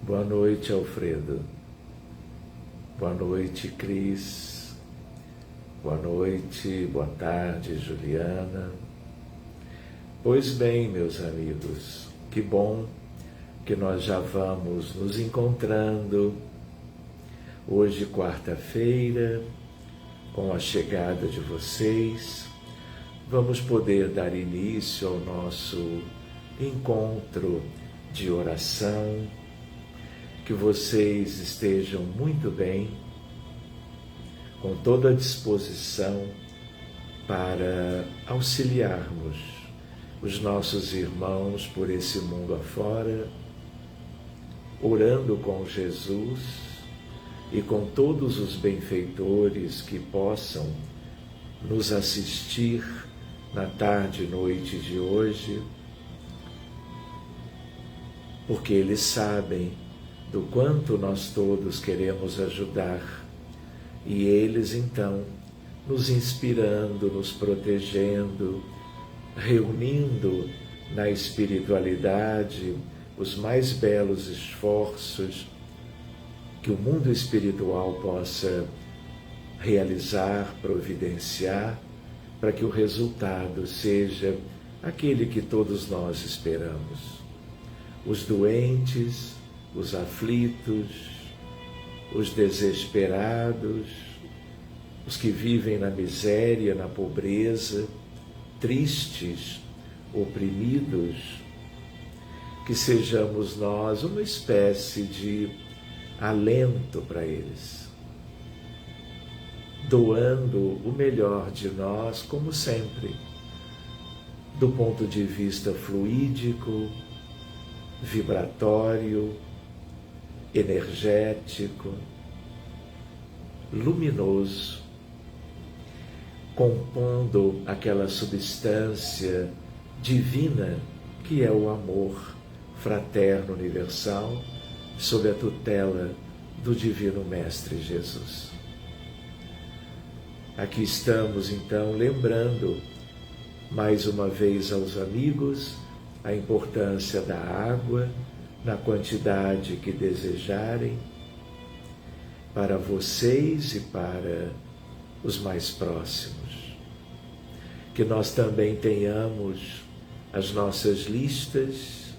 Boa noite, Alfredo. Boa noite, Cris. Boa noite, boa tarde, Juliana. Pois bem, meus amigos, que bom que nós já vamos nos encontrando hoje, quarta-feira, com a chegada de vocês. Vamos poder dar início ao nosso encontro de oração. Que vocês estejam muito bem, com toda a disposição para auxiliarmos os nossos irmãos por esse mundo afora, orando com Jesus e com todos os benfeitores que possam nos assistir na tarde e noite de hoje, porque eles sabem do quanto nós todos queremos ajudar, e eles então nos inspirando, nos protegendo, reunindo na espiritualidade os mais belos esforços que o mundo espiritual possa realizar, providenciar, para que o resultado seja aquele que todos nós esperamos. Os doentes, os aflitos, os desesperados, os que vivem na miséria, na pobreza, tristes, oprimidos, que sejamos nós uma espécie de alento para eles, doando o melhor de nós, como sempre, do ponto de vista fluídico, vibratório, energético, luminoso, compondo aquela substância divina que é o amor fraterno universal sob a tutela do Divino Mestre Jesus. Aqui estamos então lembrando mais uma vez aos amigos a importância da água na quantidade que desejarem, para vocês e para os mais próximos. Que nós também tenhamos as nossas listas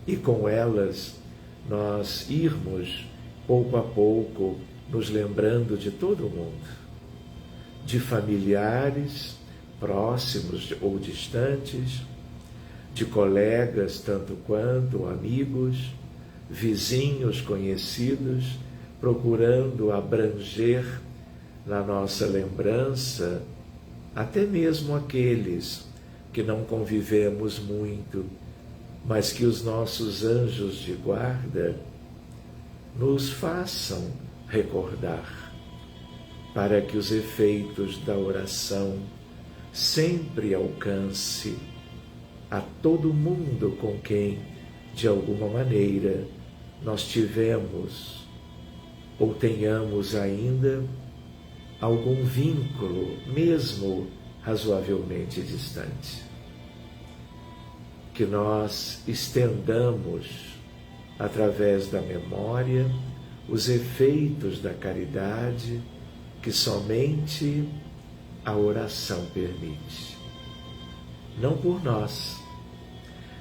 e com elas nós irmos pouco a pouco nos lembrando de todo mundo, de familiares próximos ou distantes, de colegas tanto quanto amigos, vizinhos, conhecidos, procurando abranger na nossa lembrança até mesmo aqueles que não convivemos muito, mas que os nossos anjos de guarda nos façam recordar, para que os efeitos da oração sempre alcance a todo mundo com quem, de alguma maneira, nós tivemos ou tenhamos ainda algum vínculo, mesmo razoavelmente distante. Que nós estendamos, através da memória, os efeitos da caridade que somente a oração permite. Não por nós,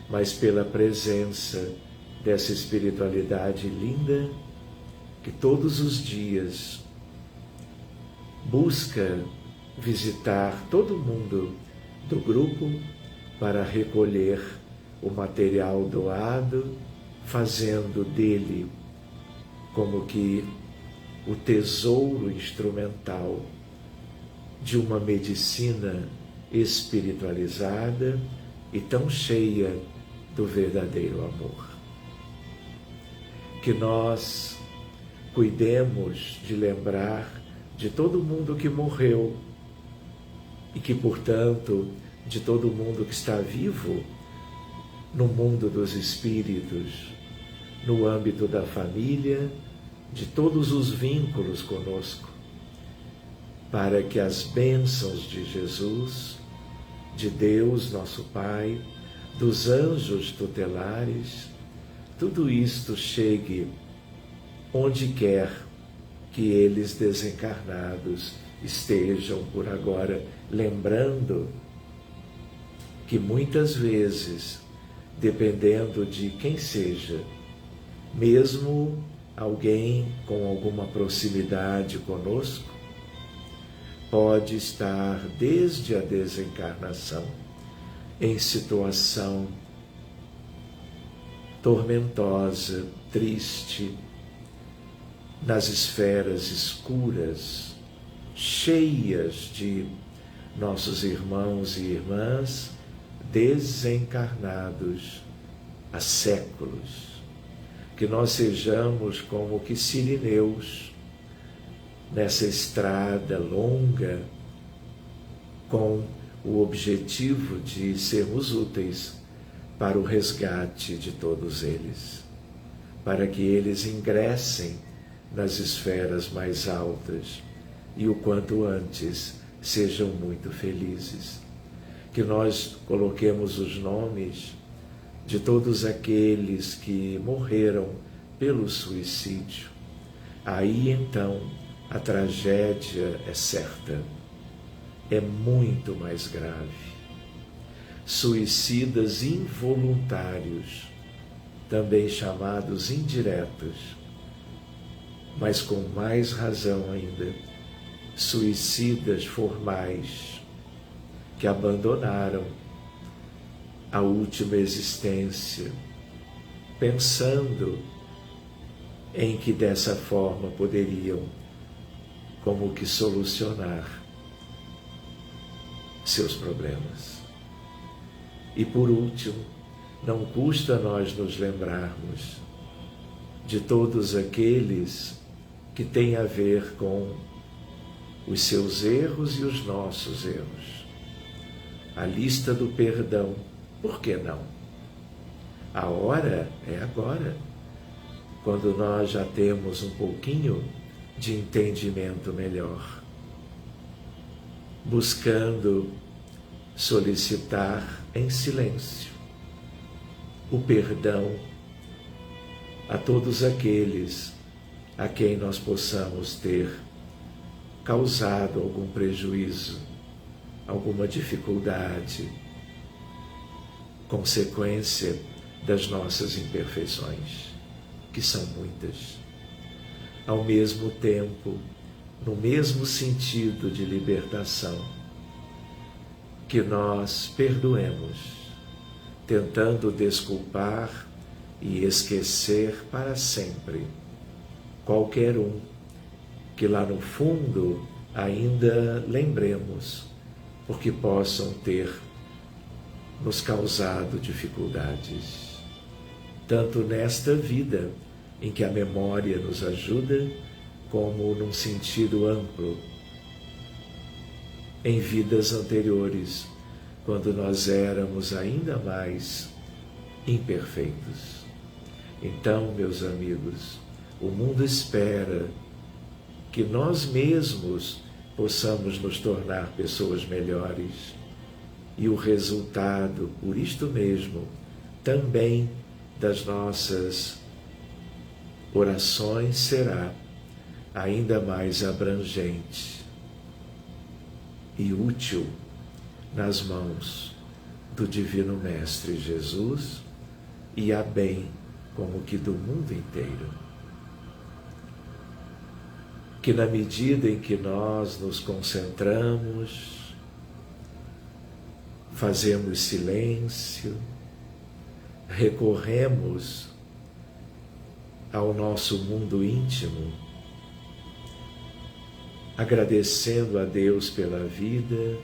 mas pela presença dessa espiritualidade linda que todos os dias busca visitar todo mundo do grupo para recolher o material doado, fazendo dele como que o tesouro instrumental de uma medicina espiritualizada e tão cheia do verdadeiro amor. Que nós cuidemos de lembrar de todo mundo que morreu e que, portanto, de todo mundo que está vivo no mundo dos espíritos, no âmbito da família, de todos os vínculos conosco, para que as bênçãos de Jesus, de Deus, nosso Pai, dos anjos tutelares, tudo isto chegue onde quer que eles desencarnados estejam por agora, lembrando que muitas vezes, dependendo de quem seja, mesmo alguém com alguma proximidade conosco, pode estar desde a desencarnação em situação tormentosa, triste, nas esferas escuras, cheias de nossos irmãos e irmãs desencarnados há séculos. Que nós sejamos como que sirineus nessa estrada longa, com o objetivo de sermos úteis para o resgate de todos eles, para que eles ingressem nas esferas mais altas e o quanto antes sejam muito felizes. Que nós coloquemos os nomes de todos aqueles que morreram pelo suicídio. Aí então a tragédia é certa, é muito mais grave. Suicidas involuntários, também chamados indiretos, mas com mais razão ainda, suicidas formais, que abandonaram a última existência, pensando em que dessa forma poderiam como que solucionar seus problemas. E por último, não custa nós nos lembrarmos de todos aqueles que têm a ver com os seus erros e os nossos erros. A lista do perdão, por que não? A hora é agora, quando nós já temos um pouquinho de entendimento melhor, buscando solicitar em silêncio o perdão a todos aqueles a quem nós possamos ter causado algum prejuízo, alguma dificuldade, consequência das nossas imperfeições, que são muitas. Ao mesmo tempo, no mesmo sentido de libertação, que nós perdoemos, tentando desculpar e esquecer para sempre qualquer um que lá no fundo ainda lembremos, porque possam ter nos causado dificuldades, tanto nesta vida, em que a memória nos ajuda, como num sentido amplo, em vidas anteriores, quando nós éramos ainda mais imperfeitos. Então, meus amigos, o mundo espera que nós mesmos possamos nos tornar pessoas melhores, e o resultado, por isto mesmo, também das nossas orações será ainda mais abrangente e útil nas mãos do Divino Mestre Jesus e a bem como que do mundo inteiro. Que na medida em que nós nos concentramos, fazemos silêncio, recorremos ao nosso mundo íntimo, agradecendo a Deus pela vida,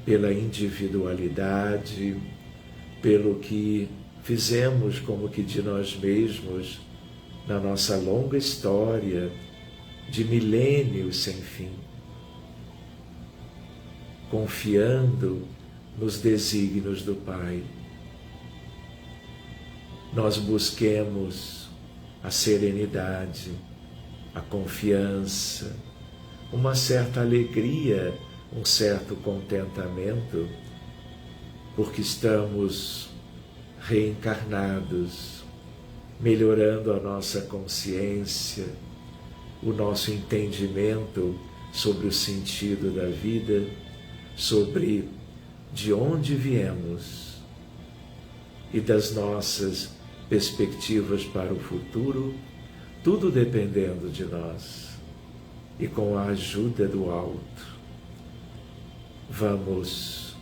pela individualidade, pelo que fizemos como que de nós mesmos na nossa longa história de milênios sem fim, confiando nos desígnios do Pai. Nós busquemos a serenidade, a confiança, uma certa alegria, um certo contentamento, porque estamos reencarnados, melhorando a nossa consciência, o nosso entendimento sobre o sentido da vida, sobre de onde viemos e das nossas perspectivas para o futuro, tudo dependendo de nós. E com a ajuda do alto, vamos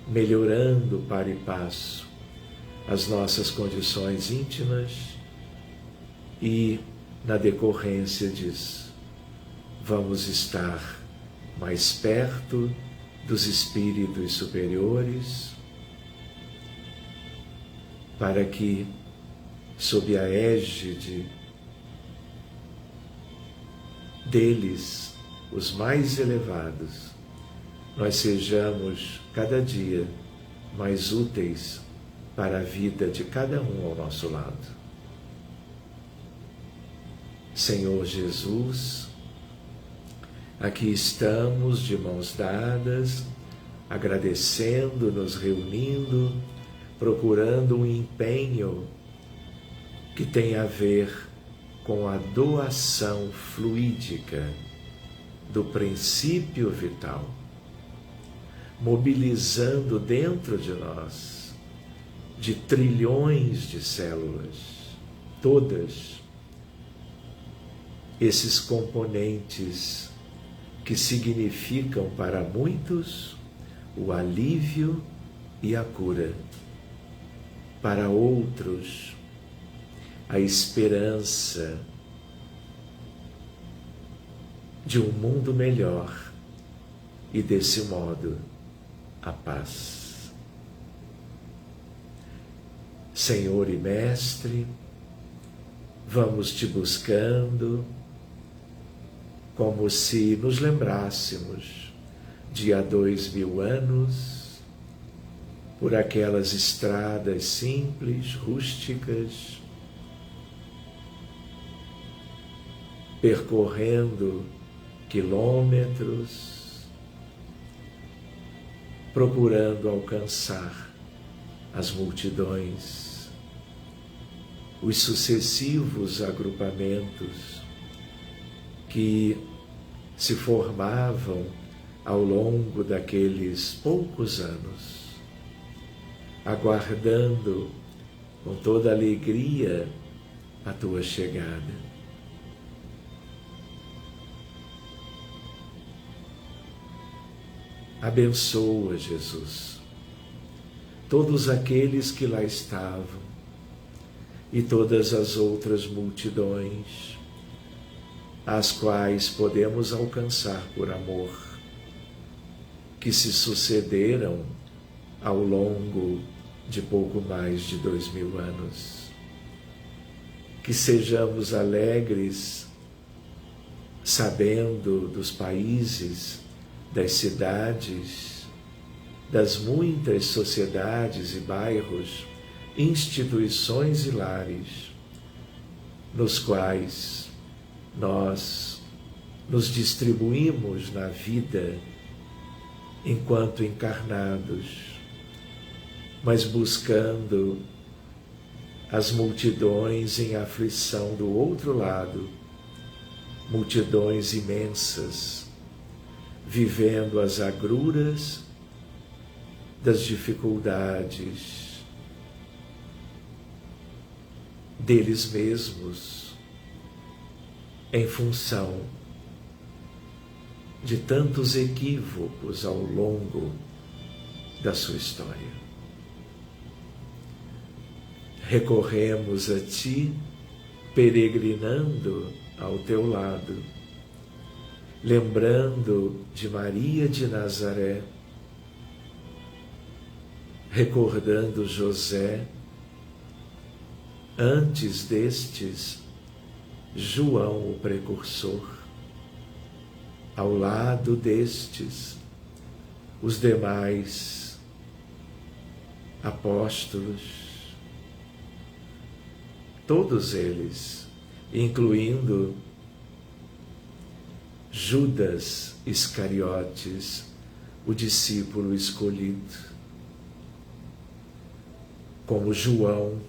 melhorando para e passo as nossas condições íntimas e, na decorrência disso, vamos estar mais perto dos espíritos superiores, para que, sob a égide deles, os mais elevados, nós sejamos cada dia mais úteis para a vida de cada um ao nosso lado. Senhor Jesus, aqui estamos de mãos dadas, agradecendo, nos reunindo, procurando um empenho que tem a ver com a doação fluídica do princípio vital, mobilizando dentro de nós, de trilhões de células, todas, esses componentes que significam para muitos o alívio e a cura, para outros a esperança de um mundo melhor e, desse modo, a paz. Senhor e Mestre, vamos te buscando como se nos lembrássemos de há 2000 anos, por aquelas estradas simples, rústicas, percorrendo quilômetros, procurando alcançar as multidões, os sucessivos agrupamentos que se formavam ao longo daqueles poucos anos, aguardando com toda alegria a tua chegada. Abençoa, Jesus, todos aqueles que lá estavam e todas as outras multidões, as quais podemos alcançar por amor, que se sucederam ao longo de pouco mais de 2000 anos. Que sejamos alegres, sabendo dos países, das cidades, das muitas sociedades e bairros, instituições e lares, nos quais nós nos distribuímos na vida enquanto encarnados, mas buscando as multidões em aflição do outro lado, multidões imensas, vivendo as agruras das dificuldades deles mesmos, em função de tantos equívocos ao longo da sua história. Recorremos a Ti, peregrinando ao Teu lado, lembrando de Maria de Nazaré, recordando José, antes destes, João o precursor, ao lado destes, os demais apóstolos, todos eles, incluindo Judas Iscariotes, o discípulo escolhido. como João,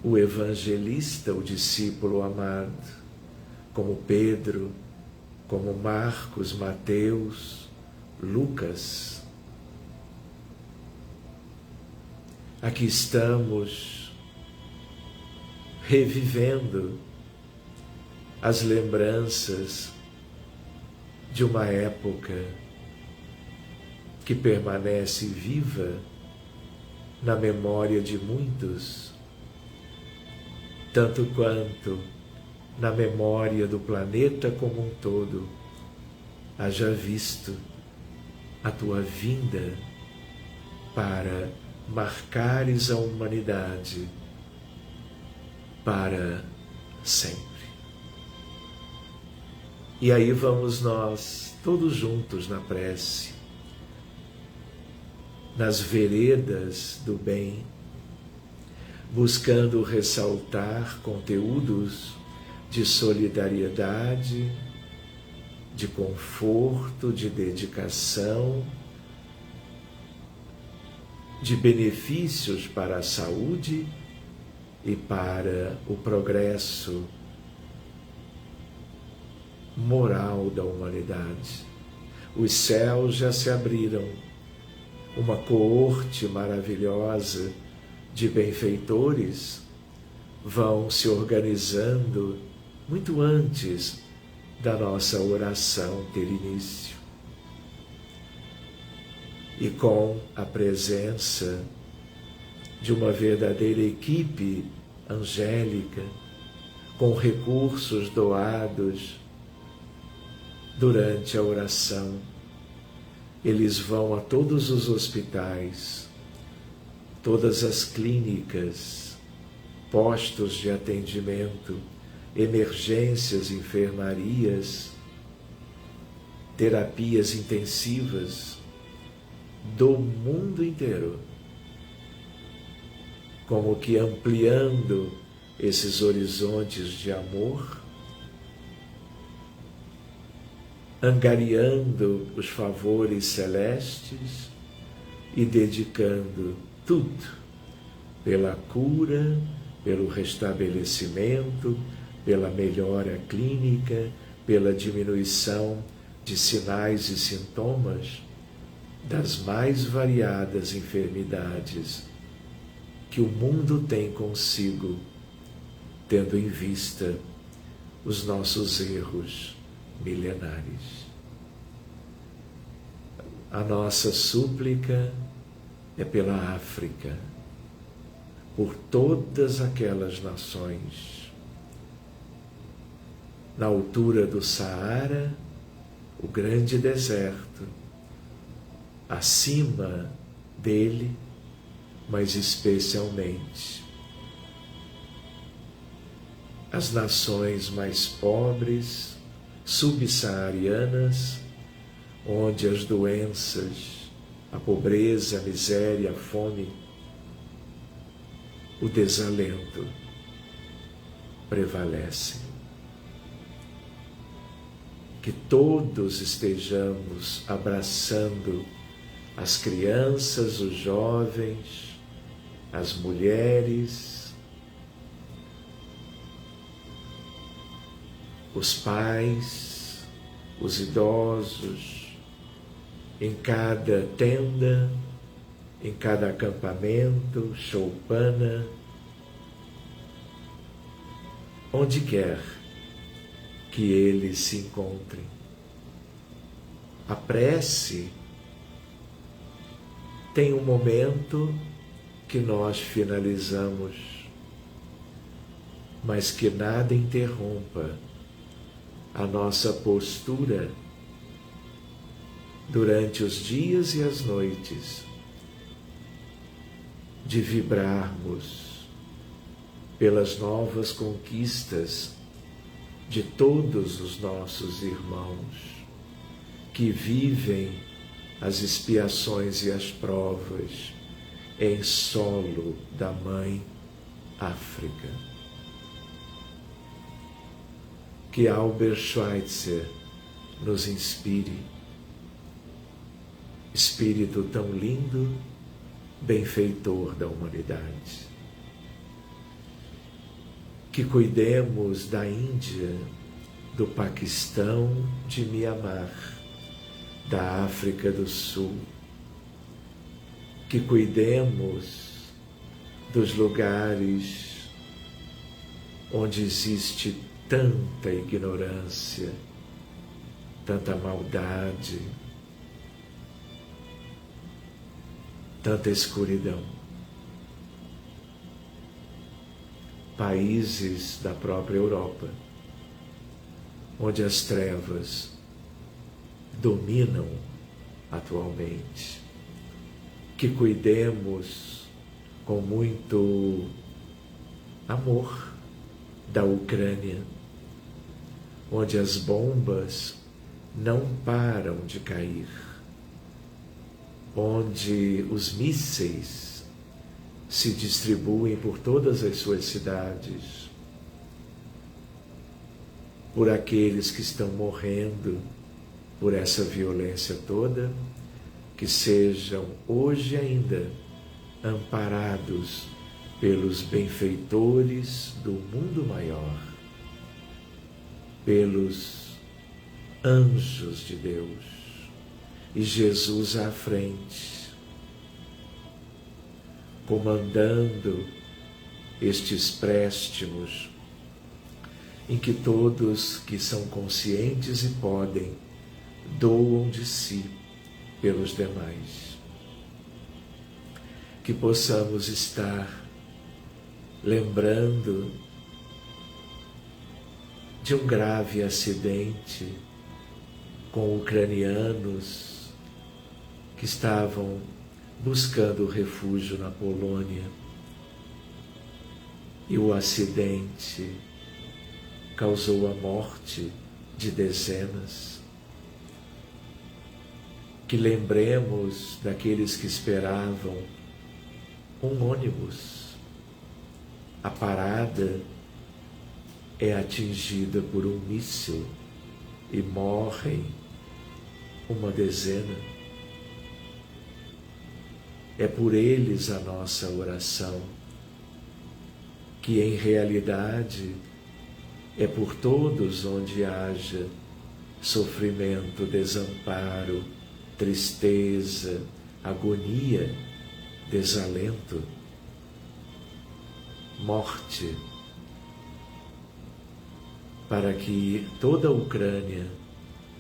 o evangelista, o discípulo amado, como Pedro, como Marcos, Mateus, Lucas. Aqui estamos revivendo as lembranças de uma época que permanece viva na memória de muitos, tanto quanto na memória do planeta como um todo, haja visto a tua vinda para marcares a humanidade para sempre. E aí vamos nós, todos juntos na prece, nas veredas do bem, buscando ressaltar conteúdos de solidariedade, de conforto, de dedicação, de benefícios para a saúde e para o progresso moral da humanidade. Os céus já se abriram, uma coorte maravilhosa de benfeitores vão se organizando muito antes da nossa oração ter início. E com a presença de uma verdadeira equipe angélica, com recursos doados durante a oração, eles vão a todos os hospitais, todas as clínicas, postos de atendimento, emergências, enfermarias, terapias intensivas do mundo inteiro, como que ampliando esses horizontes de amor, angariando os favores celestes e dedicando tudo pela cura, pelo restabelecimento, pela melhora clínica, pela diminuição de sinais e sintomas das mais variadas enfermidades que o mundo tem consigo, tendo em vista os nossos erros milenares. A nossa súplica é pela África, por todas aquelas nações, na altura do Saara, o grande deserto, acima dele, mas especialmente as nações mais pobres, subsaarianas, onde as doenças, a pobreza, a miséria, a fome, o desalento prevalecem. Que todos estejamos abraçando as crianças, os jovens, as mulheres, os pais, os idosos, em cada tenda, em cada acampamento, choupana, onde quer que eles se encontrem. A prece tem um momento que nós finalizamos, mas que nada interrompa a nossa postura durante os dias e as noites de vibrarmos pelas novas conquistas de todos os nossos irmãos que vivem as expiações e as provas em solo da Mãe África. Que Albert Schweitzer nos inspire, espírito tão lindo, benfeitor da humanidade. Que cuidemos da Índia, do Paquistão, de Mianmar, da África do Sul. Que cuidemos dos lugares onde existe tanta ignorância, tanta maldade, tanta escuridão. Países da própria Europa, onde as trevas dominam atualmente. Que cuidemos com muito amor da Ucrânia, onde as bombas não param de cair, onde os mísseis se distribuem por todas as suas cidades, por aqueles que estão morrendo por essa violência toda, que sejam hoje ainda amparados pelos benfeitores do mundo maior, pelos anjos de Deus e Jesus à frente, comandando estes préstimos em que todos que são conscientes e podem doam de si pelos demais. Que possamos estar lembrando de um grave acidente com ucranianos que estavam buscando refúgio na Polônia, e o acidente causou a morte de dezenas. Que lembremos daqueles que esperavam um ônibus. A parada é atingida por um míssil e morrem uma dezena. É por eles a nossa oração, que em realidade é por todos onde haja sofrimento, desamparo, tristeza, agonia, desalento, morte, para que toda a Ucrânia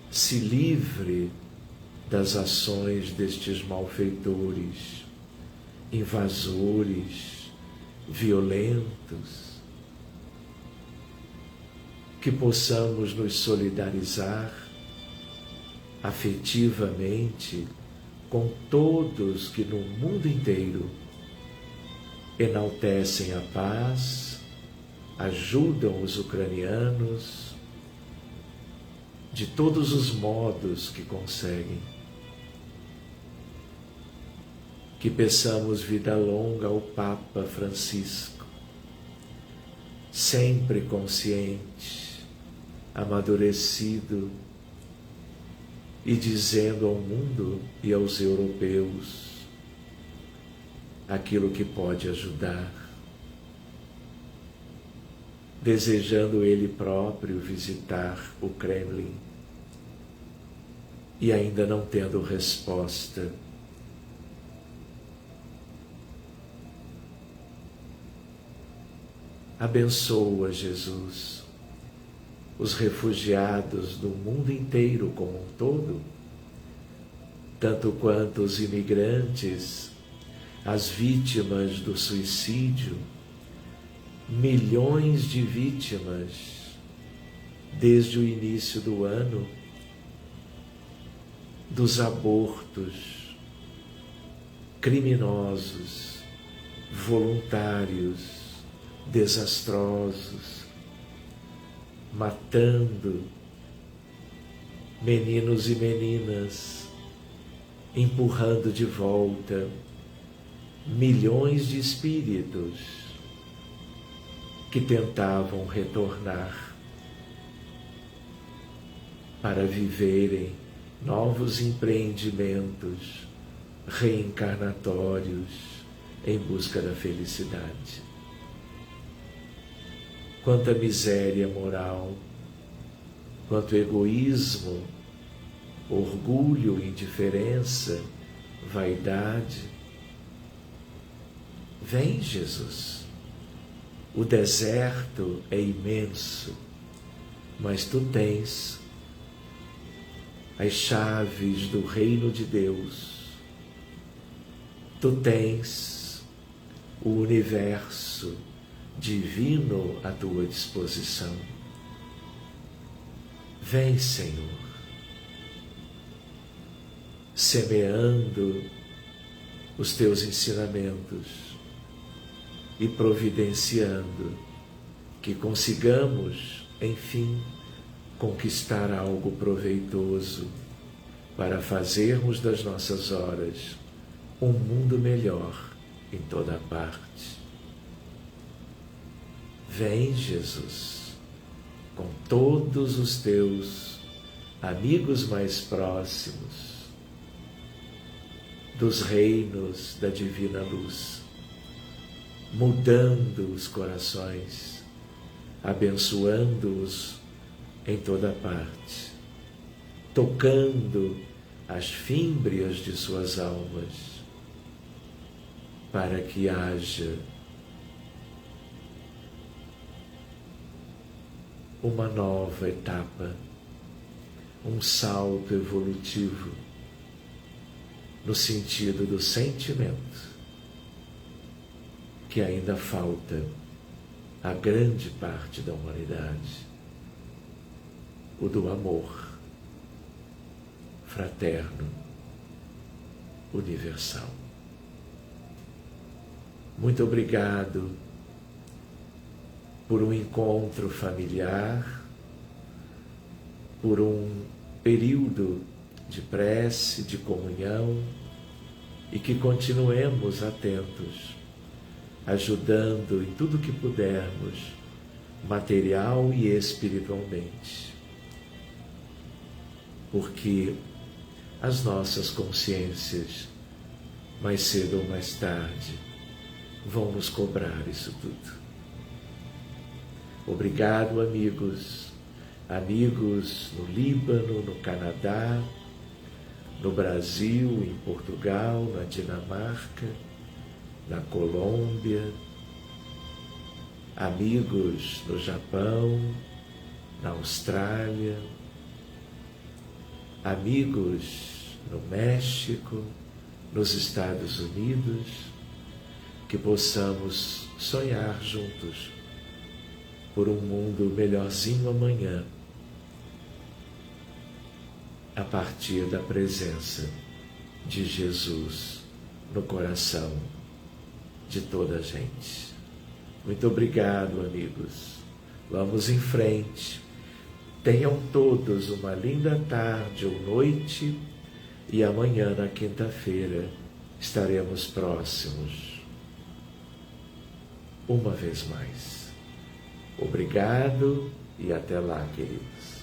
se livre das ações destes malfeitores, invasores, violentos. Que possamos nos solidarizar afetivamente com todos que no mundo inteiro enaltecem a paz, ajudam os ucranianos de todos os modos que conseguem. Que peçamos vida longa ao Papa Francisco, sempre consciente, amadurecido, e dizendo ao mundo e aos europeus aquilo que pode ajudar, desejando ele próprio visitar o Kremlin e ainda não tendo resposta. Abençoa, Jesus, os refugiados do mundo inteiro como um todo, tanto quanto os imigrantes, as vítimas do suicídio, milhões de vítimas desde o início do ano, dos abortos criminosos, voluntários, desastrosos, matando meninos e meninas, empurrando de volta milhões de espíritos que tentavam retornar para viverem novos empreendimentos reencarnatórios em busca da felicidade. Quanta miséria moral, quanto egoísmo, orgulho, indiferença, vaidade. Vem, Jesus. O deserto é imenso, mas tu tens as chaves do reino de Deus. Tu tens o universo divino à tua disposição. Vem, Senhor, semeando os teus ensinamentos e providenciando que consigamos, enfim, conquistar algo proveitoso para fazermos das nossas horas um mundo melhor em toda parte. Vem, Jesus, com todos os teus amigos mais próximos dos reinos da divina luz, mudando os corações, abençoando-os em toda parte, tocando as fímbrias de suas almas, para que haja uma nova etapa, um salto evolutivo no sentido do sentimento que ainda falta a grande parte da humanidade, o do amor fraterno, universal. Muito obrigado por um encontro familiar, por um período de prece, de comunhão, e que continuemos atentos, ajudando em tudo que pudermos, material e espiritualmente, porque as nossas consciências, mais cedo ou mais tarde, vão nos cobrar isso tudo. Obrigado, amigos no Líbano, no Canadá, no Brasil, em Portugal, na Dinamarca, na Colômbia, amigos no Japão, na Austrália, amigos no México, nos Estados Unidos, que possamos sonhar juntos por um mundo melhorzinho amanhã, a partir da presença de Jesus no coração de toda a gente. Muito obrigado, amigos. Vamos em frente. Tenham todos uma linda tarde ou noite e amanhã, na quinta-feira, estaremos próximos. Uma vez mais. Obrigado e até lá, queridos.